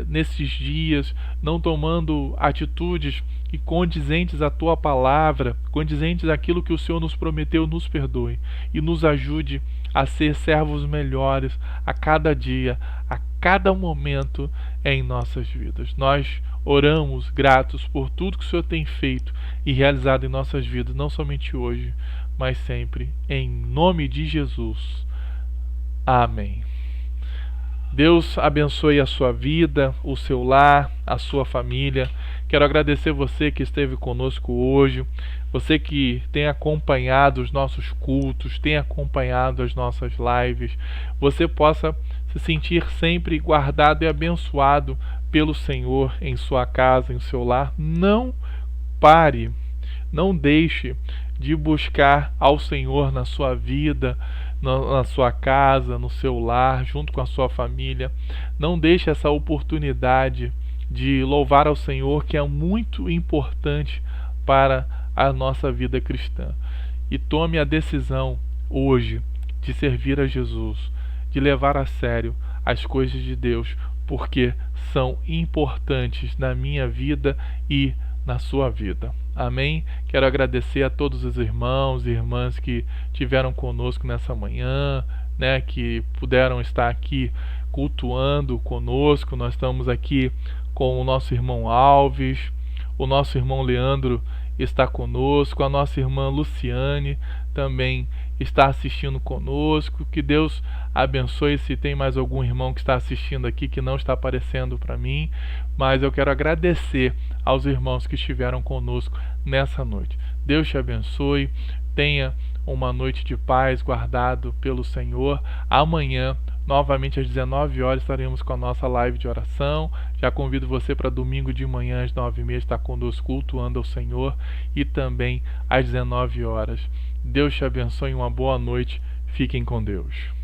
nesses dias não tomando atitudes e condizentes à Tua palavra, condizentes àquilo que o Senhor nos prometeu, nos perdoe e nos ajude a ser servos melhores a cada dia, a cada momento em nossas vidas. Nós oramos gratos por tudo que o Senhor tem feito e realizado em nossas vidas, não somente hoje, mas sempre, em nome de Jesus. Amém. Deus abençoe a sua vida, o seu lar, a sua família. Quero agradecer você que esteve conosco hoje, você que tem acompanhado os nossos cultos, tem acompanhado as nossas lives. Você possa se sentir sempre guardado e abençoado pelo Senhor em sua casa, em seu lar. Não pare, não deixe de buscar ao Senhor na sua vida, na sua casa, no seu lar, junto com a sua família. Não deixe essa oportunidade de louvar ao Senhor, que é muito importante para a nossa vida cristã. E tome a decisão hoje de servir a Jesus, de levar a sério as coisas de Deus, porque são importantes na minha vida e na sua vida. Amém? Quero agradecer a todos os irmãos e irmãs que tiveram conosco nessa manhã, né, que puderam estar aqui cultuando conosco. Nós estamos aqui com o nosso irmão Alves, o nosso irmão Leandro está conosco, a nossa irmã Luciane também está assistindo conosco. Que Deus abençoe. Se tem mais algum irmão que está assistindo aqui que não está aparecendo para mim, mas eu quero agradecer aos irmãos que estiveram conosco nessa noite. Deus te abençoe, tenha uma noite de paz guardado pelo Senhor. Amanhã, novamente às 19 horas, estaremos com a nossa live de oração. Já convido você para domingo de manhã às 9h30 estar conosco cultuando ao Senhor, e também às 19 horas. Deus te abençoe, uma boa noite. Fiquem com Deus.